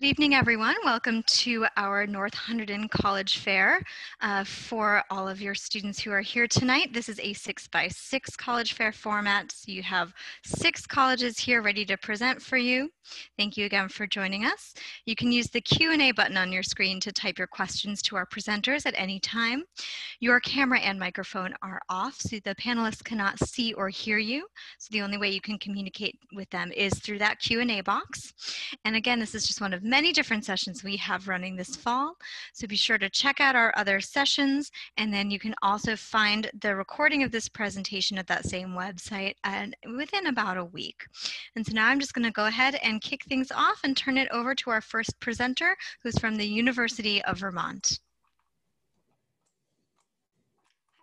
Good evening, everyone. Welcome to our North Hunterdon College Fair. For all of your students who are here tonight, this is a 6x6 college fair format. So you have 6 colleges here ready to present for you. Thank you again for joining us. You can use the Q&A button on your screen to type your questions to our presenters at any time. Your camera and microphone are off, so the panelists cannot see or hear you. So the only way you can communicate with them is through that Q&A box. And again, this is just one of many different sessions we have running this fall. So be sure to check out our other sessions, and then you can also find the recording of this presentation at that same website within about a week. And so now I'm just going to go ahead and kick things off and turn it over to our first presenter, who's from the University of Vermont.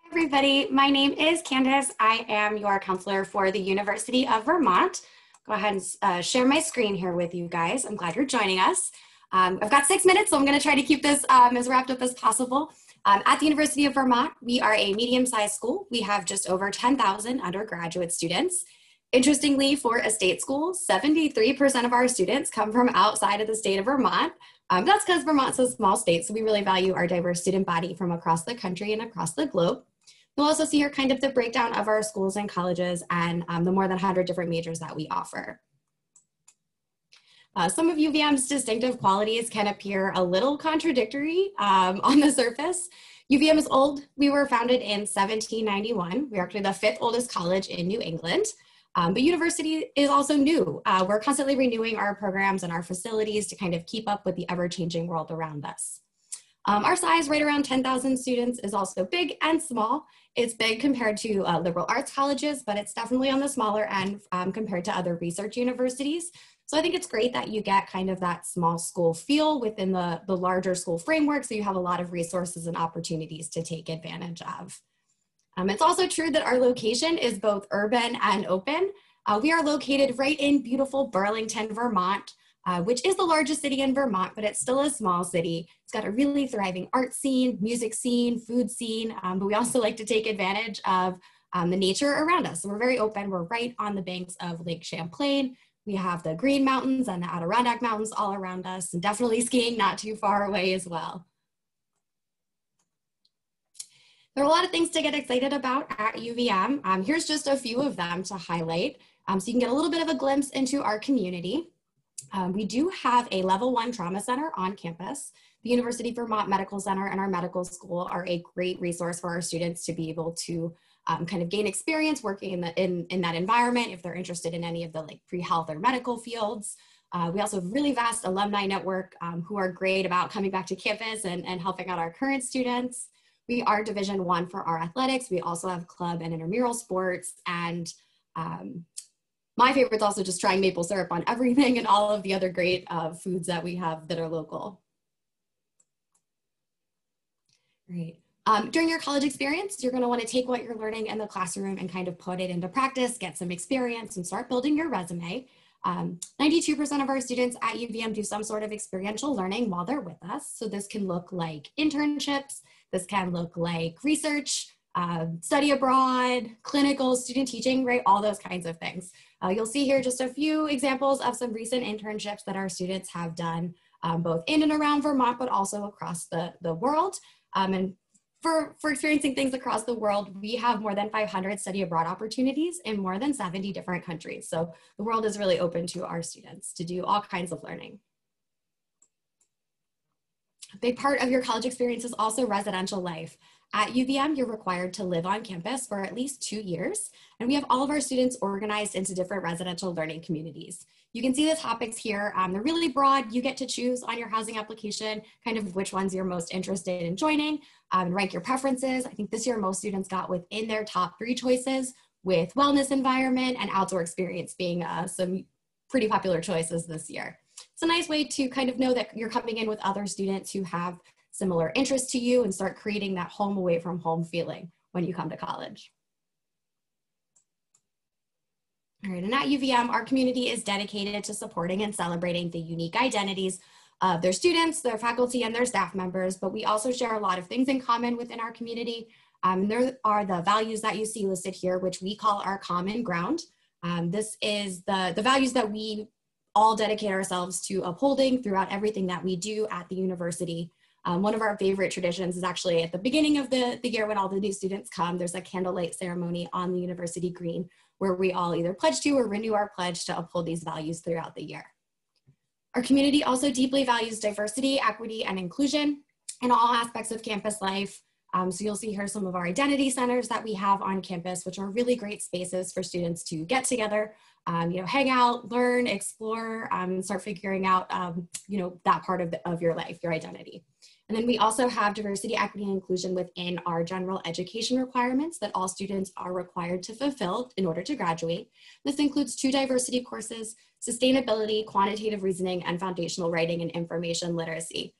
Hi everybody, my name is Candace. I am your counselor for the University of Vermont. Go ahead and share my screen here with you guys. I'm glad you're joining us. I've got 6 minutes, so I'm going to try to keep this as wrapped up as possible. At the University of Vermont, we are a medium-sized school. We have just over 10,000 undergraduate students. Interestingly, for a state school, 73% of our students come from outside of the state of Vermont. That's because Vermont's a small state, so we really value our diverse student body from across the country and across the globe. You'll also see here kind of the breakdown of our schools and colleges and the more than 100 different majors that we offer. Some of UVM's distinctive qualities can appear a little contradictory on the surface. UVM is old. We were founded in 1791. We're actually the 5th oldest college in New England. But university is also new. We're constantly renewing our programs and our facilities to kind of keep up with the ever-changing world around us. Our size, right around 10,000 students, is also big and small. It's big compared to liberal arts colleges, but it's definitely on the smaller end compared to other research universities. So I think it's great that you get kind of that small school feel within the larger school framework, so you have a lot of resources and opportunities to take advantage of. It's also true that our location is both urban and open. We are located right in beautiful Burlington, Vermont, which is the largest city in Vermont, but it's still a small city. It's got a really thriving art scene, music scene, food scene, but we also like to take advantage of the nature around us. So we're very open. We're right on the banks of Lake Champlain. We have the Green Mountains and the Adirondack Mountains all around us, and definitely skiing not too far away as well. There are a lot of things to get excited about at UVM. Here's just a few of them to highlight so you can get a little bit of a glimpse into our community. We do have a level 1 trauma center on campus. The University of Vermont Medical Center and our medical school are a great resource for our students to be able to kind of gain experience working in that environment if they're interested in any of the like pre-health or medical fields. We also have a really vast alumni network who are great about coming back to campus and helping out our current students. We are Division I for our athletics. We also have club and intramural sports, and my favorite is also just trying maple syrup on everything and all of the other great foods that we have that are local. Great. During your college experience, you're going to want to take what you're learning in the classroom and kind of put it into practice, get some experience, and start building your resume. 92% of our students at UVM do some sort of experiential learning while they're with us. So this can look like internships, this can look like research, study abroad, clinical, student teaching, right? All those kinds of things. You'll see here just a few examples of some recent internships that our students have done both in and around Vermont, but also across the world. And for experiencing things across the world, we have more than 500 study abroad opportunities in more than 70 different countries. So the world is really open to our students to do all kinds of learning. A big part of your college experience is also residential life. At UVM, you're required to live on campus for at least 2 years, and we have all of our students organized into different residential learning communities. You can see the topics here. They're really broad. You get to choose on your housing application kind of which ones you're most interested in joining, and rank your preferences. I think this year most students got within their top 3 choices, with wellness environment and outdoor experience being some pretty popular choices this year. It's a nice way to kind of know that you're coming in with other students who have similar interests to you and start creating that home away from home feeling when you come to college. All right, and at UVM, our community is dedicated to supporting and celebrating the unique identities of their students, their faculty, and their staff members, but we also share a lot of things in common within our community. There are the values that you see listed here, which we call our common ground. This is the values that we all dedicate ourselves to upholding throughout everything that we do at the university. One of our favorite traditions is actually at the beginning of the year when all the new students come, there's a candlelight ceremony on the university green where we all either pledge to or renew our pledge to uphold these values throughout the year. Our community also deeply values diversity, equity, and inclusion in all aspects of campus life. So you'll see here some of our identity centers that we have on campus, which are really great spaces for students to get together, hang out, learn, explore, and start figuring out, that part of your life, your identity. And then we also have diversity, equity, and inclusion within our general education requirements that all students are required to fulfill in order to graduate. This includes 2 diversity courses, sustainability, quantitative reasoning, and foundational writing and information literacy.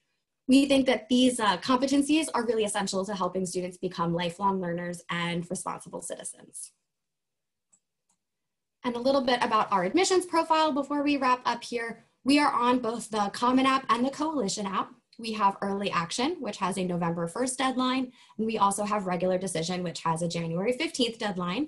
We think that these competencies are really essential to helping students become lifelong learners and responsible citizens. And a little bit about our admissions profile before we wrap up here. We are on both the Common App and the Coalition app. We have Early Action, which has a November 1st deadline, and we also have Regular Decision, which has a January 15th deadline.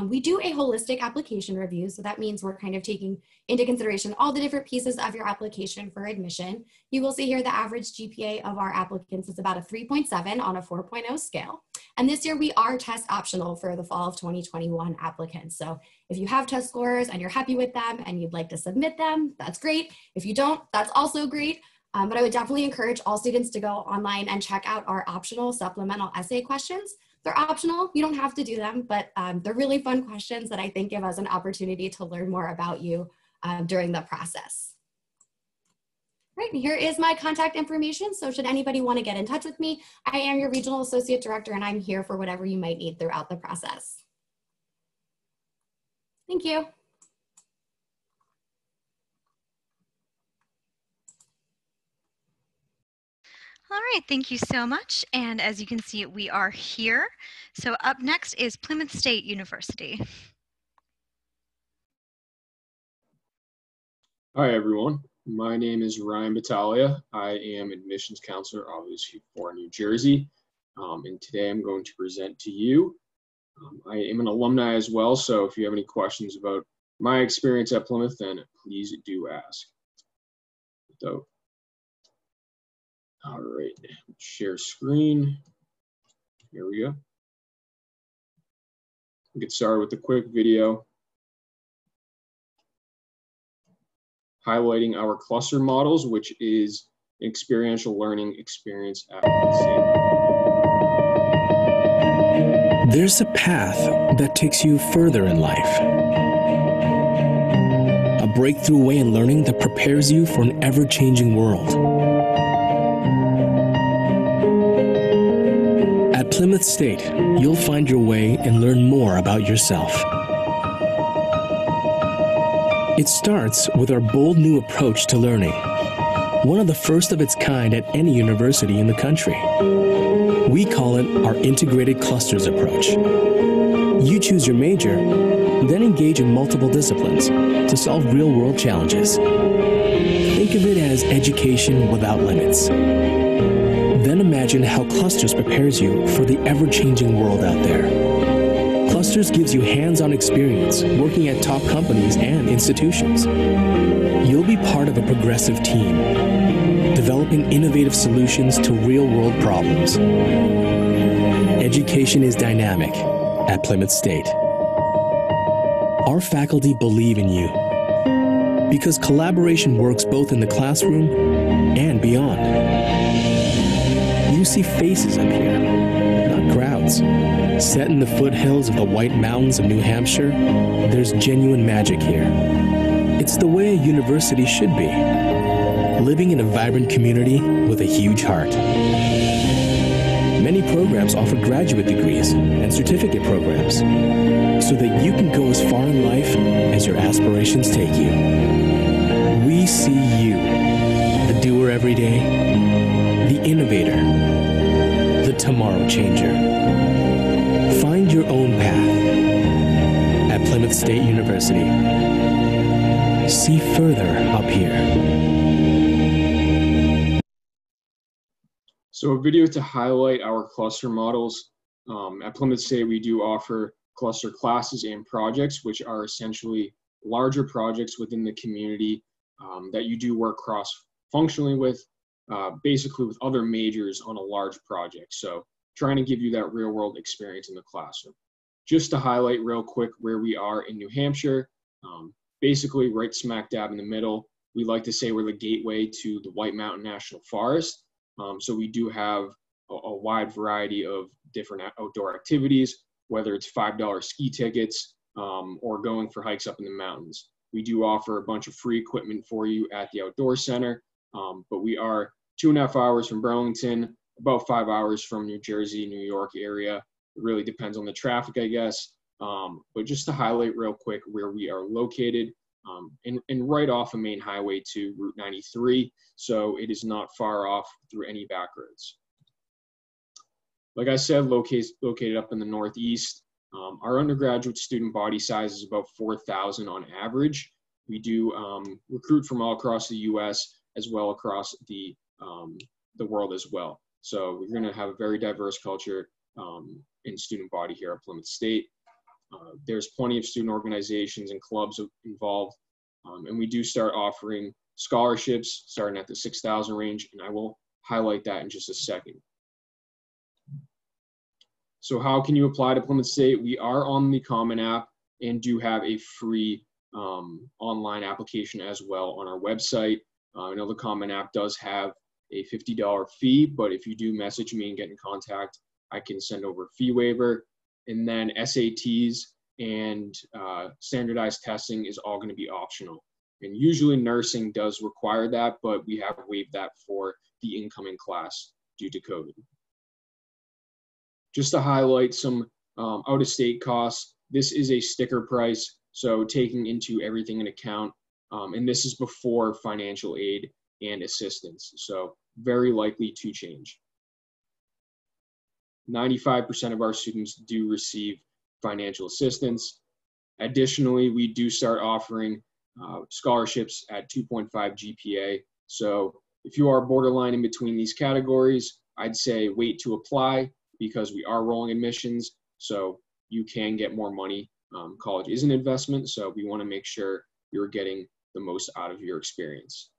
We do a holistic application review, so that means we're kind of taking into consideration all the different pieces of your application for admission. You will see here the average GPA of our applicants is about a 3.7 on a 4.0 scale. And this year we are test optional for the fall of 2021 applicants. So if you have test scores and you're happy with them and you'd like to submit them, that's great. If you don't, that's also great. But I would definitely encourage all students to go online and check out our optional supplemental essay questions. They're optional, you don't have to do them, but they're really fun questions that I think give us an opportunity to learn more about you during the process. Right, and here is my contact information. So should anybody want to get in touch with me, I am your Regional Associate Director and I'm here for whatever you might need throughout the process. Thank you. All right, thank you so much. And as you can see, we are here. So up next is Plymouth State University. Hi, everyone. My name is Ryan Battaglia. I am admissions counselor, obviously, for New Jersey. And today I'm going to present to you. I am an alumni as well, so if you have any questions about my experience at Plymouth, then please do ask. So, all right, share screen. Here we go. We'll get started with a quick video highlighting our cluster models, which is experiential learning experience at Plymouth State. There's a path that takes you further in life. A breakthrough way in learning that prepares you for an ever-changing world. At Plymouth State, you'll find your way and learn more about yourself. It starts with our bold new approach to learning, one of the first of its kind at any university in the country. We call it our integrated clusters approach. You choose your major, then engage in multiple disciplines to solve real-world challenges. Think of it as education without limits. Then imagine how clusters prepares you for the ever-changing world out there. Clusters gives you hands-on experience working at top companies and institutions. You'll be part of a progressive team, developing innovative solutions to real-world problems. Education is dynamic at Plymouth State. Our faculty believe in you because collaboration works both in the classroom and beyond. You see faces up here, not crowds. Set in the foothills of the White Mountains of New Hampshire, there's genuine magic here. It's the way a university should be, living in a vibrant community with a huge heart. Many programs offer graduate degrees and certificate programs so that you can go as far in life as your aspirations take you. We see you, the doer every day, the innovator, the tomorrow changer. Find your own path at Plymouth State University. See further up here. So a video to highlight our cluster models. At Plymouth State, we do offer cluster classes and projects, which are essentially larger projects within the community that you do work cross-functionally with, basically with other majors on a large project. So trying to give you that real-world experience in the classroom. Just to highlight real quick where we are in New Hampshire, basically right smack dab in the middle. We like to say we're the gateway to the White Mountain National Forest. So we do have a wide variety of different outdoor activities, whether it's $5 ski tickets or going for hikes up in the mountains. We do offer a bunch of free equipment for you at the Outdoor Center, but we are 2.5 hours from Burlington, about 5 hours from New Jersey, New York area. It really depends on the traffic, I guess. But just to highlight real quick where we are located, and right off a main highway to Route 93, so it is not far off through any back roads. Like I said, located up in the Northeast. Our undergraduate student body size is about 4,000 on average. We do recruit from all across the U.S. as well across the world as well. So we're going to have a very diverse culture in student body here at Plymouth State. There's plenty of student organizations and clubs involved, and we do start offering scholarships starting at the 6,000 range, and I will highlight that in just a second. So how can you apply to Plymouth State? We are on the Common App and do have a free online application as well on our website. I know the Common App does have a $50 fee, but if you do message me and get in contact, I can send over a fee waiver. And then SATs and standardized testing is all going to be optional. And usually nursing does require that, but we have waived that for the incoming class due to COVID. Just to highlight some out-of-state costs, this is a sticker price, so taking into everything in account, and this is before financial aid and assistance, so very likely to change. 95% of our students do receive financial assistance. Additionally, we do start offering scholarships at 2.5 GPA. So if you are borderline in between these categories, I'd say wait to apply because we are rolling admissions, so you can get more money. College is an investment, so we want to make sure you're getting the most out of your experience.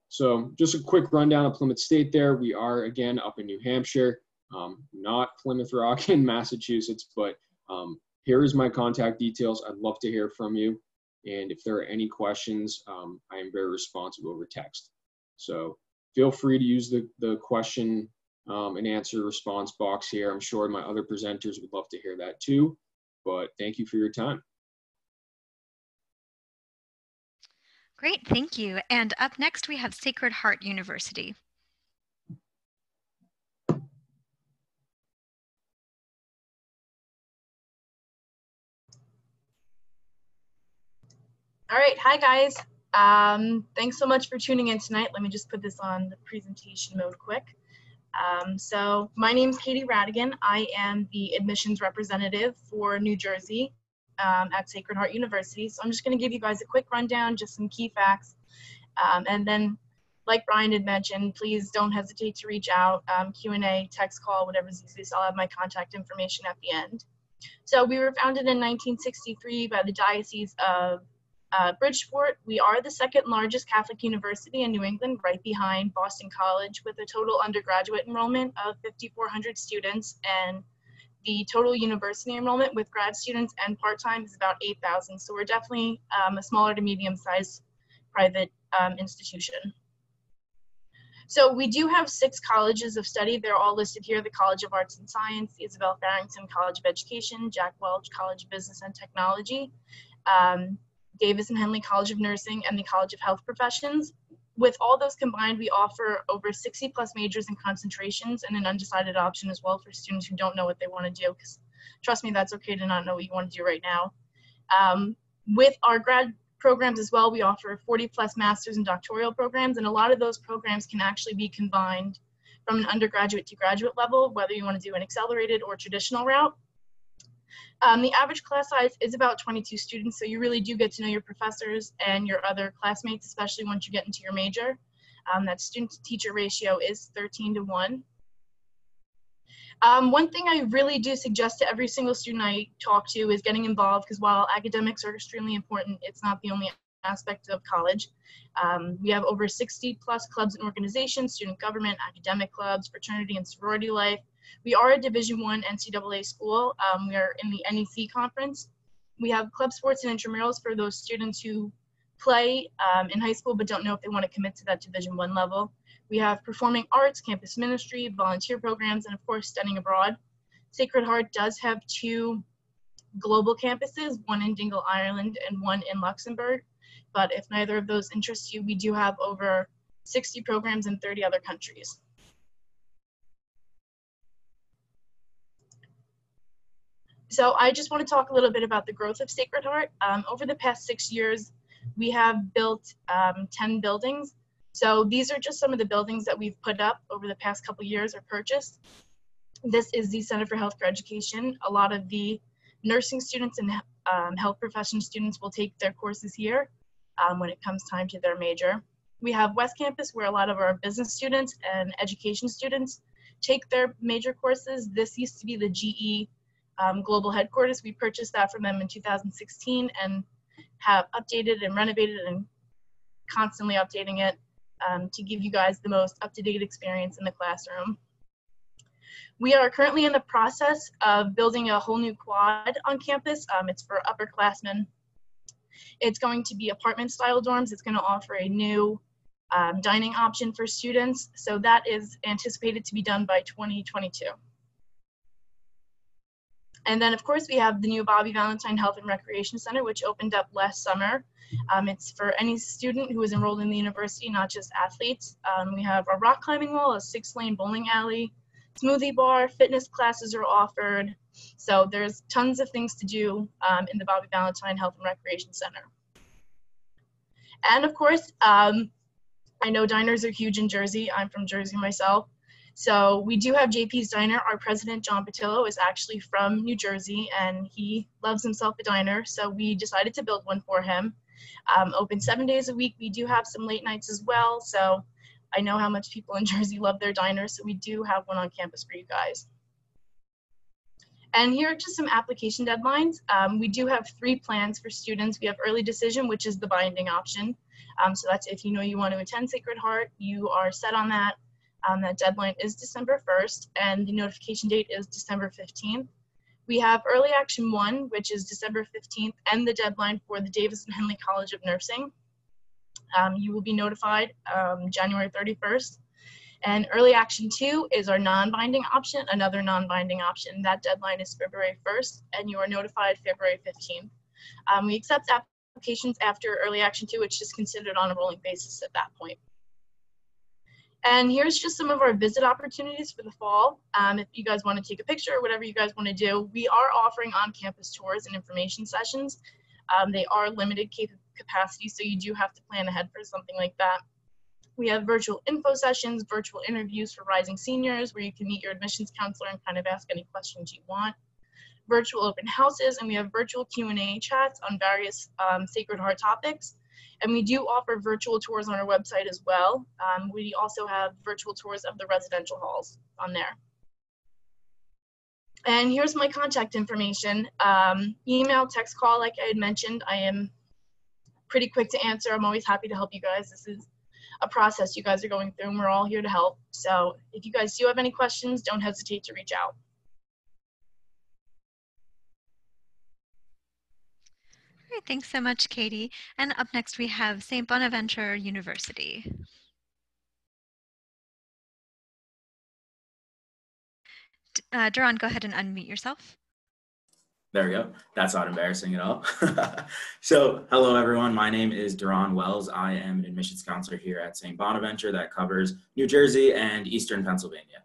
So just a quick rundown of Plymouth State there. We are, again, up in New Hampshire, not Plymouth Rock in Massachusetts, but here is my contact details. I'd love to hear from you. And if there are any questions, I am very responsive over text. So feel free to use the question and answer response box here. I'm sure my other presenters would love to hear that too, but thank you for your time. Great, thank you. And up next, we have Sacred Heart University. All right, hi guys. Thanks so much for tuning in tonight. Let me just put this on the presentation mode quick. So my name's Katie Radigan. I am the admissions representative for New Jersey at Sacred Heart University. So I'm just going to give you guys a quick rundown, just some key facts. And then, like Brian had mentioned, please don't hesitate to reach out, Q&A, text call, whatever's easiest. I'll have my contact information at the end. So we were founded in 1963 by the Diocese of Bridgeport. We are the second largest Catholic university in New England, right behind Boston College, with a total undergraduate enrollment of 5,400 students, and the total university enrollment with grad students and part-time is about 8,000. So we're definitely a smaller to medium-sized private institution. So we do have 6 colleges of study. They're all listed here: the College of Arts and Science, the Isabel Farrington College of Education, Jack Welch College of Business and Technology, Davis and Henley College of Nursing, and the College of Health Professions. With all those combined, we offer over 60 plus majors and concentrations, and an undecided option as well for students who don't know what they want to do, because trust me, that's okay to not know what you want to do right now. With our grad programs as well, we offer 40 plus master's and doctoral programs, and a lot of those programs can actually be combined from an undergraduate to graduate level, whether you want to do an accelerated or traditional route. The average class size is about 22 students, so you really do get to know your professors and your other classmates, especially once you get into your major. That student-to-teacher ratio is 13 to 1. One thing I really do suggest to every single student I talk to is getting involved, because while academics are extremely important, it's not the only aspect of college. We have over 60 plus clubs and organizations, student government, academic clubs, fraternity and sorority life. We are a Division I NCAA school. We are in the NEC conference. We have club sports and intramurals for those students who play in high school but don't know if they want to commit to that Division I level. We have performing arts, campus ministry, volunteer programs, and of course, studying abroad. Sacred Heart does have 2 global campuses, one in Dingle, Ireland, and one in Luxembourg. But if neither of those interests you, we do have over 60 programs in 30 other countries. So I just want to talk a little bit about the growth of Sacred Heart. Over the past 6 years, we have built 10 buildings. So these are just some of the buildings that we've put up over the past couple years or purchased. This is the Center for Healthcare Education. A lot of the nursing students and health profession students will take their courses here when it comes time to their major. We have West Campus, where a lot of our business students and education students take their major courses. This used to be the GE global headquarters. We purchased that from them in 2016 and have updated and renovated and constantly updating it to give you guys the most up-to-date experience in the classroom. We are currently in the process of building a whole new quad on campus. It's for upperclassmen. It's going to be apartment-style dorms. It's going to offer a new dining option for students. So that is anticipated to be done by 2022. And then, of course, we have the new Bobby Valentine Health and Recreation Center, which opened up last summer. It's for any student who is enrolled in the university, not just athletes. We have a rock climbing wall, a 6-lane bowling alley, smoothie bar, fitness classes are offered. So there's tons of things to do in the Bobby Valentine Health and Recreation Center. And of course, I know diners are huge in Jersey. I'm from Jersey myself. So we do have JP's Diner. Our president, John Patillo, is actually from New Jersey, and he loves himself a diner. So we decided to build one for him. Open 7 days a week. We do have some late nights as well. So I know how much people in Jersey love their diners. So we do have one on campus for you guys. And here are just some application deadlines. We do have 3 plans for students. We have early decision, which is the binding option. So that's if you know you want to attend Sacred Heart, you are set on that. That deadline is December 1st, and the notification date is December 15th. We have Early Action 1, which is December 15th, and the deadline for the Davis and Henley College of Nursing. You will be notified January 31st. And Early Action 2 is our non-binding option, another non-binding option. That deadline is February 1st, and you are notified February 15th. We accept applications after Early Action 2, which is considered on a rolling basis at that point. And here's just some of our visit opportunities for the fall. If you guys want to take a picture or whatever you guys want to do, we are offering on-campus tours and information sessions. They are limited capacity, so you do have to plan ahead for something like that. We have virtual info sessions, virtual interviews for rising seniors, where you can meet your admissions counselor and kind of ask any questions you want. Virtual open houses, and we have virtual Q&A chats on various Sacred Heart topics. And we do offer virtual tours on our website as well. We also have virtual tours of the residential halls on there. And here's my contact information. Email, text, call, like I had mentioned. I am pretty quick to answer. I'm always happy to help you guys. This is a process you guys are going through, and we're all here to help. So if you guys do have any questions, don't hesitate to reach out. Great, thanks so much, Katie. And up next we have St. Bonaventure University. Duran, go ahead and unmute yourself. There we go. That's not embarrassing at all. So hello, everyone. My name is Duran Wells. I am an admissions counselor here at St. Bonaventure that covers New Jersey and Eastern Pennsylvania.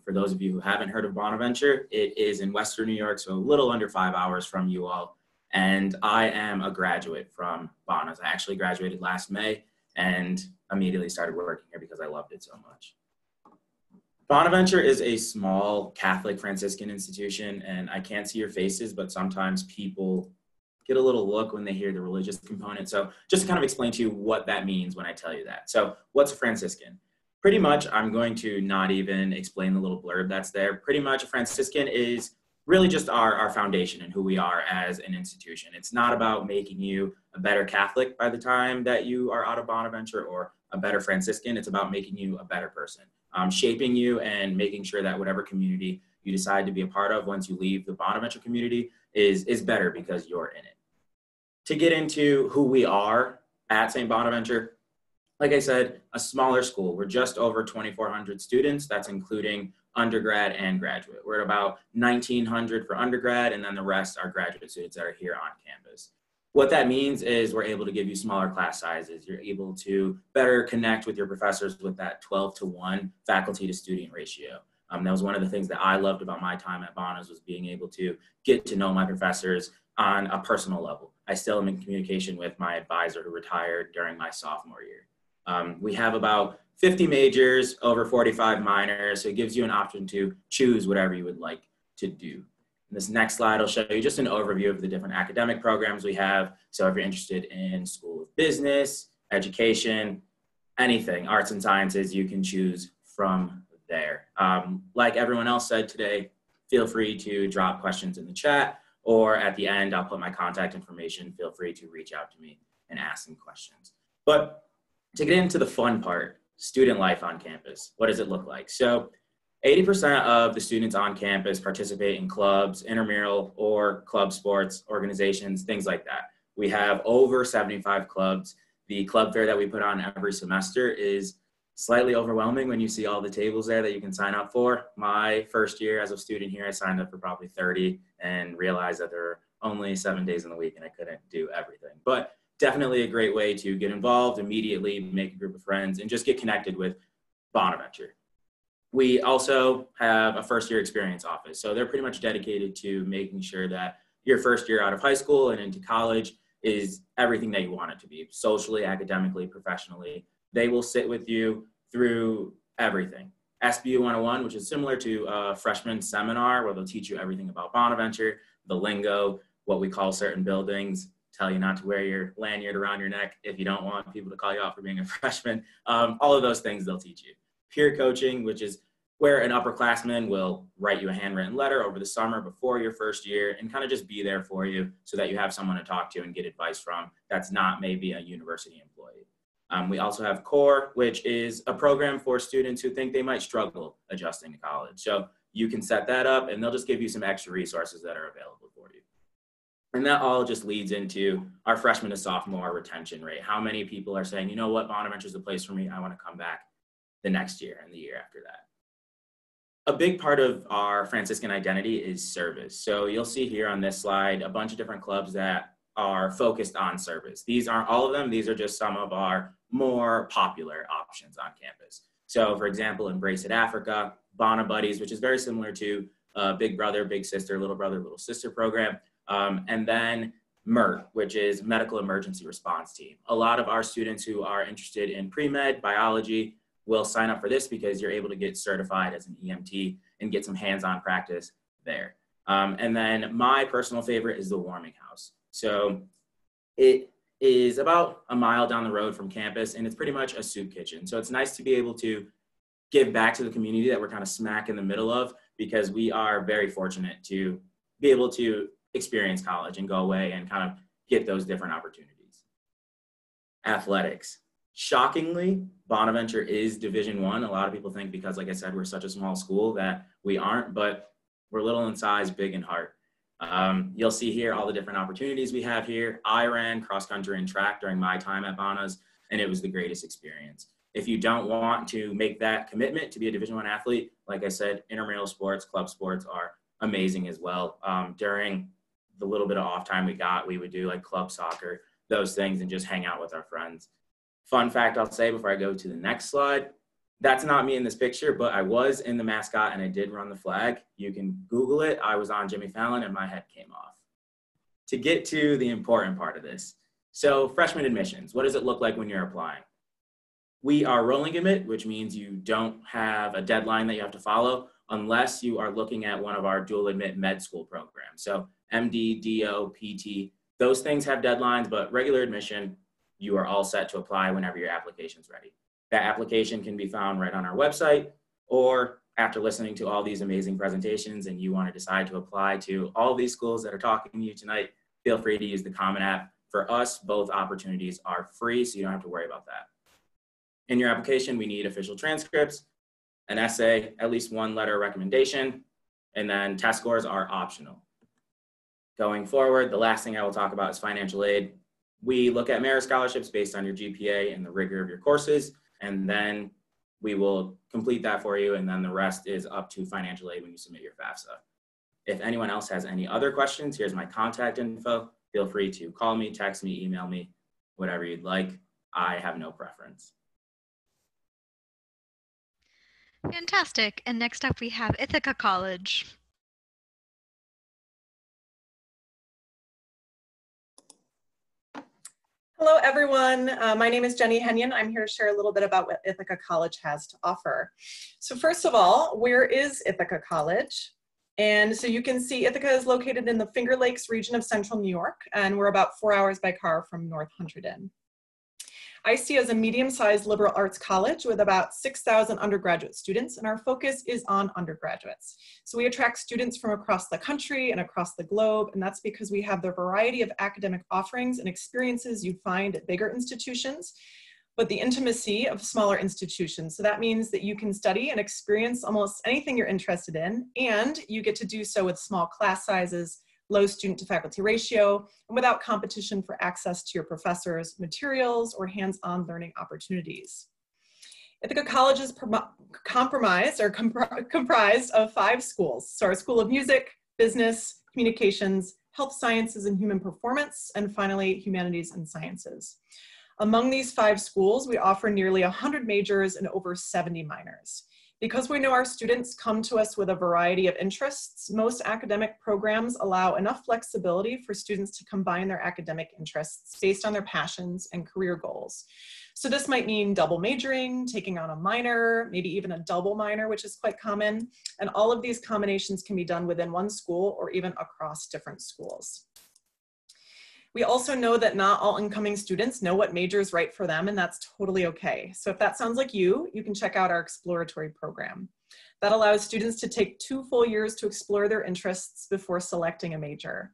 For those of you who haven't heard of Bonaventure, it is in Western New York, so a little under 5 hours from you all. And I am a graduate from Bonas. I actually graduated last May and immediately started working here because I loved it so much. Bonaventure is a small Catholic Franciscan institution, and I can't see your faces, but sometimes people get a little look when they hear the religious component. So just to kind of explain to you what that means when I tell you that. So what's a Franciscan? Pretty much, I'm going to not even explain the little blurb that's there. Pretty much, a Franciscan is really just our foundation and who we are as an institution. It's not about making you a better Catholic by the time that you are out of Bonaventure or a better Franciscan. It's about making you a better person, shaping you and making sure that whatever community you decide to be a part of once you leave the Bonaventure community is better because you're in it. To get into who we are at St. Bonaventure, like I said, a smaller school. We're just over 2,400 students. That's including undergrad and graduate. We're at about 1,900 for undergrad, and then the rest are graduate students that are here on campus. What that means is we're able to give you smaller class sizes. You're able to better connect with your professors with that 12-to-1 faculty to student ratio. That was one of the things that I loved about my time at Bonas, was being able to get to know my professors on a personal level. I still am in communication with my advisor who retired during my sophomore year. We have about 50 majors, over 45 minors, so it gives you an option to choose whatever you would like to do. In this next slide, I'll show you just an overview of the different academic programs we have. So if you're interested in School of Business, education, anything, arts and sciences, you can choose from there. Like everyone else said today, feel free to drop questions in the chat, or at the end, I'll put my contact information. Feel free to reach out to me and ask some questions. But to get into the fun part, student life on campus, what does it look like? So 80% of the students on campus participate in clubs, intramural or club sports, organizations, things like that. We have over 75 clubs. The club fair that we put on every semester is slightly overwhelming when you see all the tables there that you can sign up for. My first year as a student here, I signed up for probably 30 and realized that there are only 7 days in the week and I couldn't do everything. But definitely a great way to get involved immediately, make a group of friends, and just get connected with Bonaventure. We also have a first year experience office. So they're pretty much dedicated to making sure that your first year out of high school and into college is everything that you want it to be, socially, academically, professionally. They will sit with you through everything. SBU 101, which is similar to a freshman seminar where they'll teach you everything about Bonaventure, the lingo, what we call certain buildings, tell you not to wear your lanyard around your neck if you don't want people to call you out for being a freshman. All of those things they'll teach you. Peer coaching, which is where an upperclassman will write you a handwritten letter over the summer before your first year and kind of just be there for you so that you have someone to talk to and get advice from that's not maybe a university employee. We also have CORE, which is a program for students who think they might struggle adjusting to college. So you can set that up and they'll just give you some extra resources that are available for you. And that all just leads into our freshman to sophomore retention rate. How many people are saying, you know what, Bonaventure is a place for me. I want to come back the next year and the year after that. A big part of our Franciscan identity is service. So you'll see here on this slide a bunch of different clubs that are focused on service. These aren't all of them. These are just some of our more popular options on campus. So for example, Embrace It Africa, Bona Buddies, which is very similar to Big Brother, Big Sister, Little Brother, Little Sister program. And then MERT, which is Medical Emergency Response Team. A lot of our students who are interested in pre-med, biology, will sign up for this because you're able to get certified as an EMT and get some hands-on practice there. And then my personal favorite is the Warming House. So it is about a mile down the road from campus and it's pretty much a soup kitchen. So it's nice to be able to give back to the community that we're kind of smack in the middle of, because we are very fortunate to be able to experience college and go away and kind of get those different opportunities. Athletics. Shockingly, Bonaventure is Division I. A lot of people think because, like I said, we're such a small school that we aren't, but we're little in size, big in heart. You'll see here all the different opportunities we have here. I ran cross country and track during my time at Bonas, and it was the greatest experience. If you don't want to make that commitment to be a Division I athlete, like I said, intramural sports, club sports are amazing as well. During the little bit of off time we got, we would do like club soccer, those things, and just hang out with our friends. Fun fact I'll say before I go to the next slide, that's not me in this picture, but I was in the mascot and I did run the flag. You can Google it. I was on Jimmy Fallon and my head came off. To get to the important part of this. So freshman admissions, what does it look like when you're applying? We are rolling admit, which means you don't have a deadline that you have to follow unless you are looking at one of our dual admit med school programs. So MD, DO, PT, those things have deadlines, but regular admission, you are all set to apply whenever your application's ready. That application can be found right on our website, or after listening to all these amazing presentations and you want to decide to apply to all these schools that are talking to you tonight, feel free to use the Common App. For us, both opportunities are free, so you don't have to worry about that. In your application, we need official transcripts, an essay, at least one letter of recommendation, and then test scores are optional. Going forward, the last thing I will talk about is financial aid. We look at merit scholarships based on your GPA and the rigor of your courses, and then we will complete that for you, and then the rest is up to financial aid when you submit your FAFSA. If anyone else has any other questions, here's my contact info. Feel free to call me, text me, email me, whatever you'd like. I have no preference. Fantastic. And next up we have Ithaca College. Hello, everyone. My name is Jenny Henyon. I'm here to share a little bit about what Ithaca College has to offer. So first of all, where is Ithaca College? And so you can see Ithaca is located in the Finger Lakes region of central New York, and we're about 4 hours by car from North Hunterdon. I see as a medium-sized liberal arts college with about 6,000 undergraduate students, and our focus is on undergraduates. So we attract students from across the country and across the globe, and that's because we have the variety of academic offerings and experiences you'd find at bigger institutions, but the intimacy of smaller institutions. So that means that you can study and experience almost anything you're interested in, and you get to do so with small class sizes, low student to faculty ratio, and without competition for access to your professors, materials, or hands-on learning opportunities. Ithaca College is comprised of 5 schools. So our School of Music, Business, Communications, Health Sciences and Human Performance, and finally, Humanities and Sciences. Among these 5 schools, we offer nearly 100 majors and over 70 minors. Because we know our students come to us with a variety of interests, most academic programs allow enough flexibility for students to combine their academic interests based on their passions and career goals. So this might mean double majoring, taking on a minor, maybe even a double minor, which is quite common. And all of these combinations can be done within one school or even across different schools. We also know that not all incoming students know what major is right for them, and that's totally okay. So if that sounds like you can check out our exploratory program. That allows students to take 2 full years to explore their interests before selecting a major.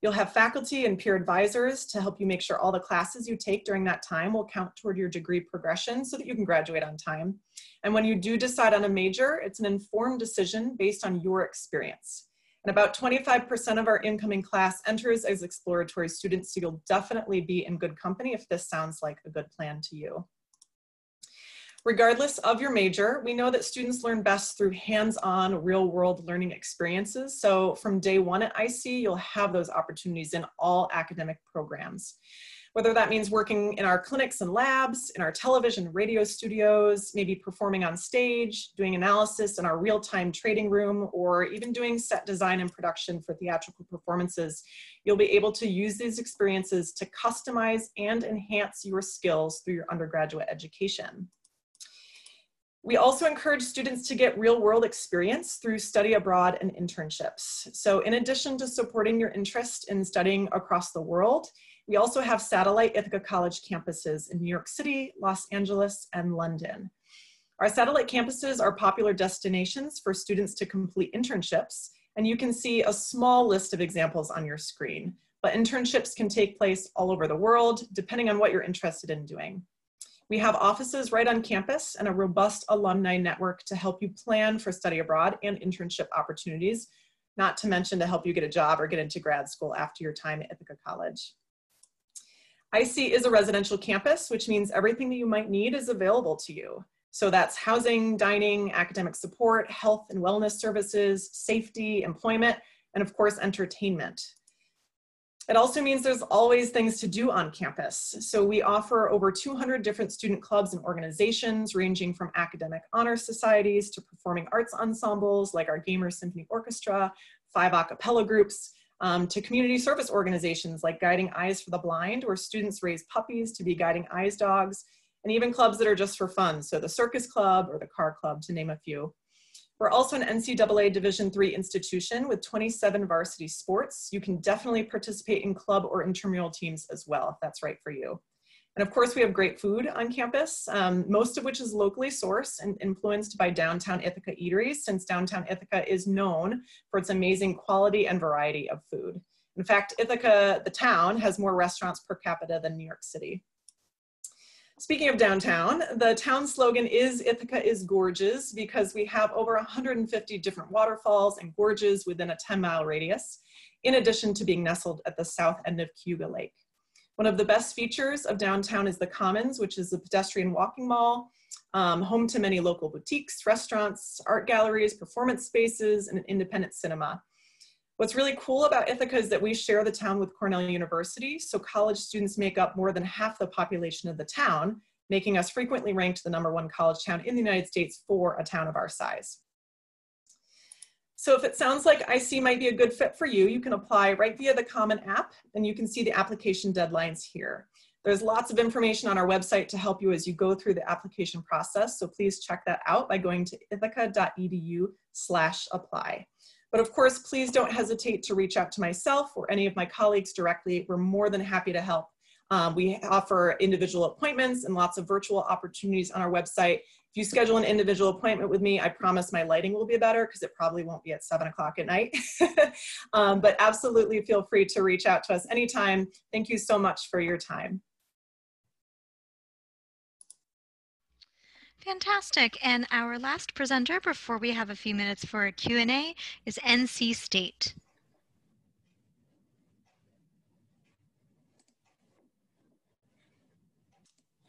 You'll have faculty and peer advisors to help you make sure all the classes you take during that time will count toward your degree progression so that you can graduate on time. And when you do decide on a major, it's an informed decision based on your experience. And about 25% of our incoming class enters as exploratory students, so you'll definitely be in good company if this sounds like a good plan to you. Regardless of your major, we know that students learn best through hands-on, real-world learning experiences. So from day 1 at IC, you'll have those opportunities in all academic programs. Whether that means working in our clinics and labs, in our television, radio studios, maybe performing on stage, doing analysis in our real-time trading room, or even doing set design and production for theatrical performances, you'll be able to use these experiences to customize and enhance your skills through your undergraduate education. We also encourage students to get real-world experience through study abroad and internships. So in addition to supporting your interest in studying across the world, we also have satellite Ithaca College campuses in New York City, Los Angeles, and London. Our satellite campuses are popular destinations for students to complete internships, and you can see a small list of examples on your screen. But internships can take place all over the world, depending on what you're interested in doing. We have offices right on campus and a robust alumni network to help you plan for study abroad and internship opportunities, not to mention to help you get a job or get into grad school after your time at Ithaca College. IC is a residential campus, which means everything that you might need is available to you. So that's housing, dining, academic support, health and wellness services, safety, employment, and of course, entertainment. It also means there's always things to do on campus. So we offer over 200 different student clubs and organizations, ranging from academic honor societies to performing arts ensembles like our Gamer Symphony Orchestra, 5 a cappella groups, to community service organizations like Guiding Eyes for the Blind, where students raise puppies to be Guiding Eyes dogs, and even clubs that are just for fun, so the Circus Club or the Car Club, to name a few. We're also an NCAA Division III institution with 27 varsity sports. You can definitely participate in club or intramural teams as well, if that's right for you. And of course, we have great food on campus, most of which is locally sourced and influenced by downtown Ithaca eateries, since downtown Ithaca is known for its amazing quality and variety of food. In fact, Ithaca, the town, has more restaurants per capita than New York City. Speaking of downtown, the town slogan is Ithaca is gorgeous, because we have over 150 different waterfalls and gorges within a 10-mile radius, in addition to being nestled at the south end of Cayuga Lake. One of the best features of downtown is the Commons, which is a pedestrian walking mall, home to many local boutiques, restaurants, art galleries, performance spaces, and an independent cinema. What's really cool about Ithaca is that we share the town with Cornell University, so college students make up more than half the population of the town, making us frequently ranked the #1 college town in the United States for a town of our size. So if it sounds like IC might be a good fit for you, you can apply right via the Common app, and you can see the application deadlines here. There's lots of information on our website to help you as you go through the application process, so please check that out by going to ithaca.edu/apply. But of course, please don't hesitate to reach out to myself or any of my colleagues directly. We're more than happy to help. We offer individual appointments and lots of virtual opportunities on our website. If you schedule an individual appointment with me, I promise my lighting will be better, because it probably won't be at 7 o'clock at night. But absolutely feel free to reach out to us anytime. Thank you so much for your time. Fantastic. And our last presenter before we have a few minutes for a Q&A is NC State.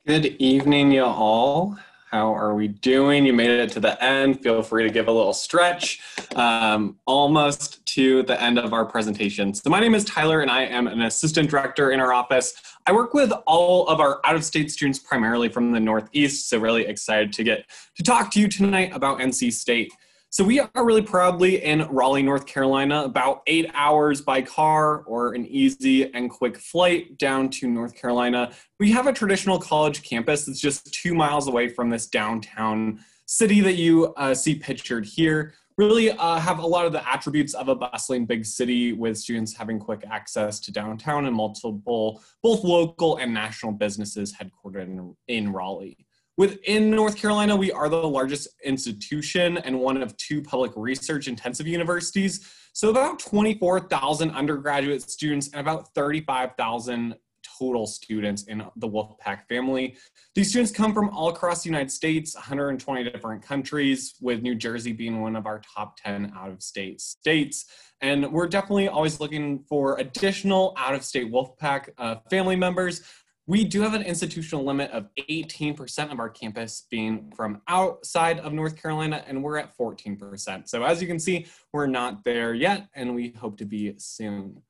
Good evening, you all. How are we doing? You made it to the end. Feel free to give a little stretch. Almost to the end of our presentation. So my name is Tyler, and I am an assistant director in our office. I work with all of our out-of-state students, primarily from the Northeast, so really excited to get to talk to you tonight about NC State. So we are really proudly in Raleigh, North Carolina, about 8 hours by car or an easy and quick flight down to North Carolina. We have a traditional college campus that's just 2 miles away from this downtown city that you see pictured here. Really have a lot of the attributes of a bustling big city, with students having quick access to downtown and multiple, both local and national businesses headquartered in Raleigh. Within North Carolina, we are the largest institution and one of 2 public research intensive universities. So about 24,000 undergraduate students and about 35,000 total students in the Wolfpack family. These students come from all across the United States, 120 different countries, with New Jersey being one of our top 10 out-of-state states. And we're definitely always looking for additional out-of-state Wolfpack family members. We do have an institutional limit of 18% of our campus being from outside of North Carolina, and we're at 14%. So as you can see, we're not there yet, and we hope to be soon.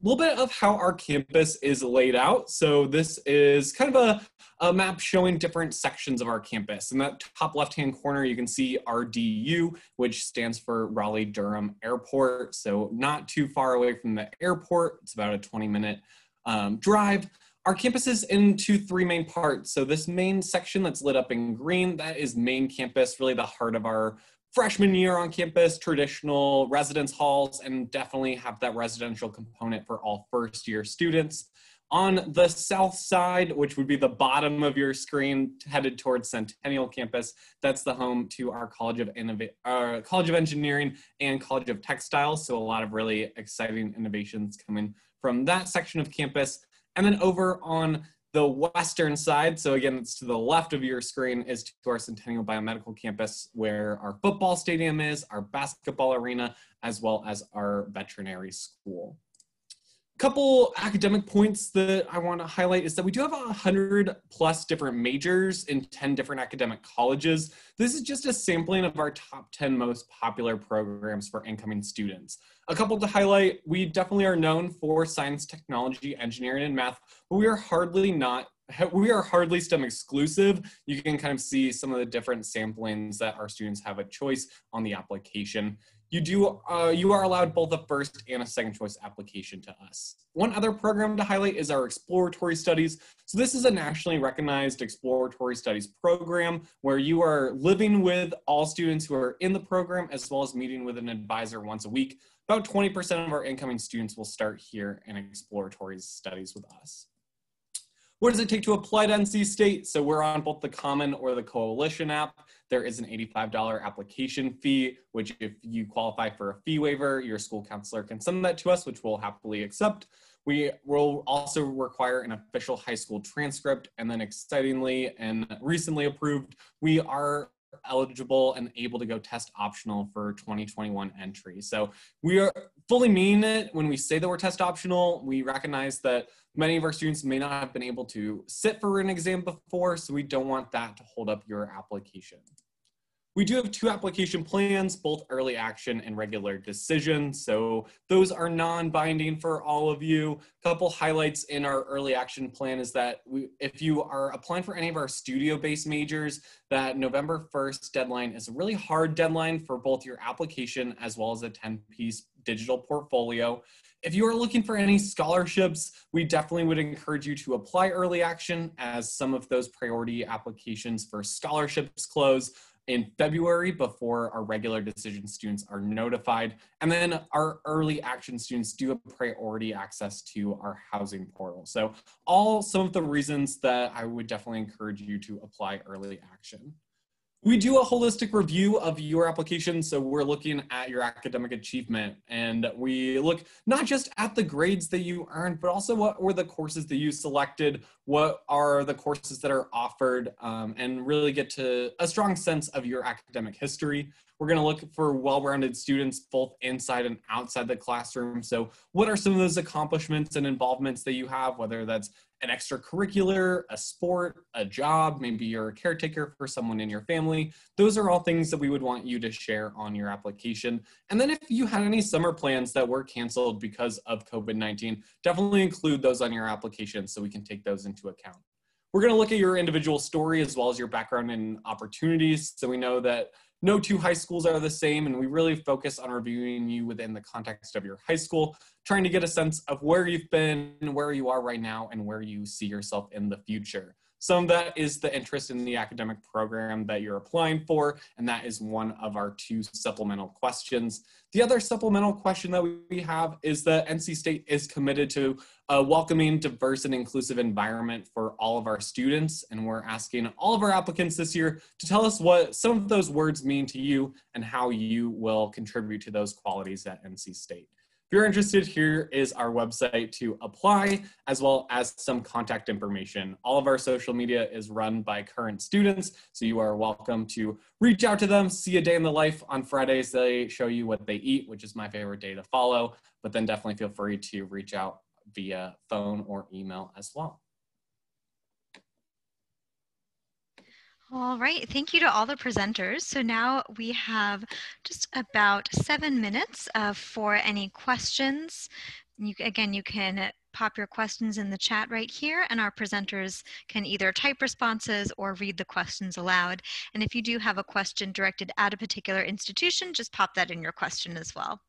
A little bit of how our campus is laid out. So this is kind of a map showing different sections of our campus. In that top left-hand corner, you can see RDU, which stands for Raleigh-Durham Airport. So not too far away from the airport. It's about a 20-minute drive. Our campus is into 3 main parts. So this main section that's lit up in green, that is main campus, really the heart of our freshman year on campus, traditional residence halls, and definitely have that residential component for all first-year students. On the south side, which would be the bottom of your screen, headed towards Centennial Campus, that's the home to our College of Engineering and College of Textiles. So a lot of really exciting innovations coming from that section of campus. And then over on the western side, so again, it's to the left of your screen, is to our Centennial Biomedical Campus, where our football stadium is, our basketball arena, as well as our veterinary school. A couple academic points that I want to highlight is that we do have 100+ different majors in 10 different academic colleges. This is just a sampling of our top 10 most popular programs for incoming students. A couple to highlight: we definitely are known for science, technology, engineering, and math, but we are hardly STEM exclusive. You can kind of see some of the different samplings that our students have a choice on the application. You are allowed both a first and a second choice application to us. One other program to highlight is our exploratory studies. So this is a nationally recognized exploratory studies program where you are living with all students who are in the program, as well as meeting with an advisor once a week. About 20% of our incoming students will start here in exploratory studies with us. What does it take to apply to NC State? So we're on both the Common or the Coalition app. There is an $85 application fee, which if you qualify for a fee waiver, your school counselor can send that to us, which we'll happily accept. We will also require an official high school transcript, and then excitingly and recently approved, we are eligible and able to go test optional for 2021 entry. So we are fully mean it when we say that we're test optional. We recognize that many of our students may not have been able to sit for an exam before, so we don't want that to hold up your application. We do have 2 application plans, both early action and regular decision. So those are non-binding for all of you. A couple highlights in our early action plan is that if you are applying for any of our studio-based majors, that November 1st deadline is a really hard deadline for both your application as well as a 10-piece digital portfolio. If you are looking for any scholarships, we definitely would encourage you to apply early action, as some of those priority applications for scholarships close in February before our regular decision students are notified. And then our early action students do have priority access to our housing portal. So some of the reasons that I would definitely encourage you to apply early action. We do a holistic review of your application, so we're looking at your academic achievement, and we look not just at the grades that you earned, but also what were the courses that you selected, what are the courses that are offered, and really get to a strong sense of your academic history. We're going to look for well-rounded students both inside and outside the classroom. So what are some of those accomplishments and involvements that you have, whether that's an extracurricular, a sport, a job, maybe you're a caretaker for someone in your family. Those are all things that we would want you to share on your application. And then if you had any summer plans that were canceled because of COVID-19, definitely include those on your application so we can take those into account. We're going to look at your individual story as well as your background and opportunities, so we know that no 2 high schools are the same, and we really focus on reviewing you within the context of your high school, trying to get a sense of where you've been, where you are right now, and where you see yourself in the future. Some of that is the interest in the academic program that you're applying for, and that is one of our 2 supplemental questions. The other supplemental question that we have is that NC State is committed to a welcoming, diverse, and inclusive environment for all of our students, and we're asking all of our applicants this year to tell us what some of those words mean to you and how you will contribute to those qualities at NC State. If you're interested, here is our website to apply, as well as some contact information. All of our social media is run by current students, so you are welcome to reach out to them, see a day in the life. On Fridays, they show you what they eat, which is my favorite day to follow, but then definitely feel free to reach out via phone or email as well. All right, thank you to all the presenters. So now we have just about 7 minutes for any questions. Again, you can pop your questions in the chat right here, and our presenters can either type responses or read the questions aloud. And if you do have a question directed at a particular institution, just pop that in your question as well.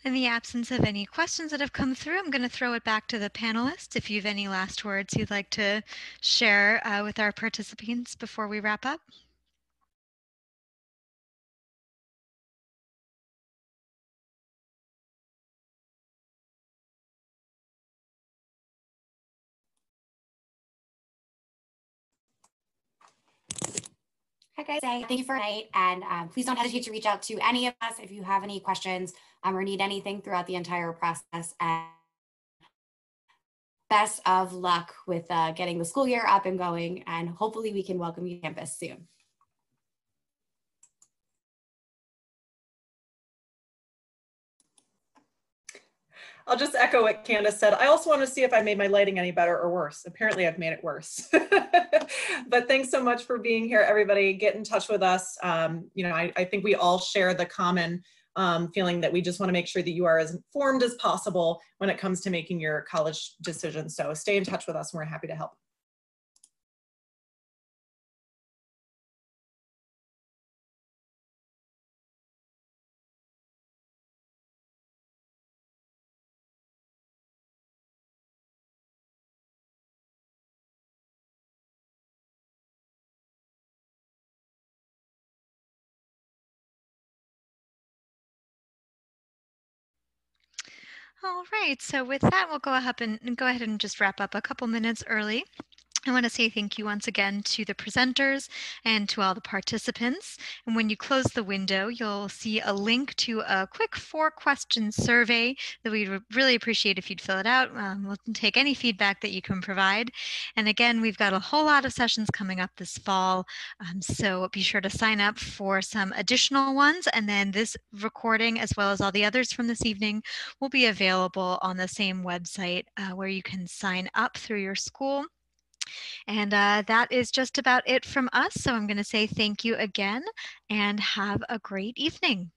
In the absence of any questions that have come through, I'm going to throw it back to the panelists. If you have any last words you'd like to share with our participants before we wrap up. Hi guys, thank you for tonight, and please don't hesitate to reach out to any of us if you have any questions or need anything throughout the entire process. And best of luck with getting the school year up and going, and hopefully we can welcome you to campus soon. I'll just echo what Candace said. I also want to see if I made my lighting any better or worse. Apparently I've made it worse. But thanks so much for being here, everybody. Get in touch with us. I think we all share the common feeling that we just want to make sure that you are as informed as possible when it comes to making your college decisions. So stay in touch with us and we're happy to help. All right, so with that, we'll go ahead and just wrap up a couple minutes early. I want to say thank you once again to the presenters and to all the participants. And when you close the window, you'll see a link to a quick 4-question survey that we'd really appreciate if you'd fill it out. We'll take any feedback that you can provide. And again, we've got a whole lot of sessions coming up this fall, so be sure to sign up for some additional ones. And then this recording, as well as all the others from this evening, will be available on the same website where you can sign up through your school. And that is just about it from us. So I'm going to say thank you again and have a great evening.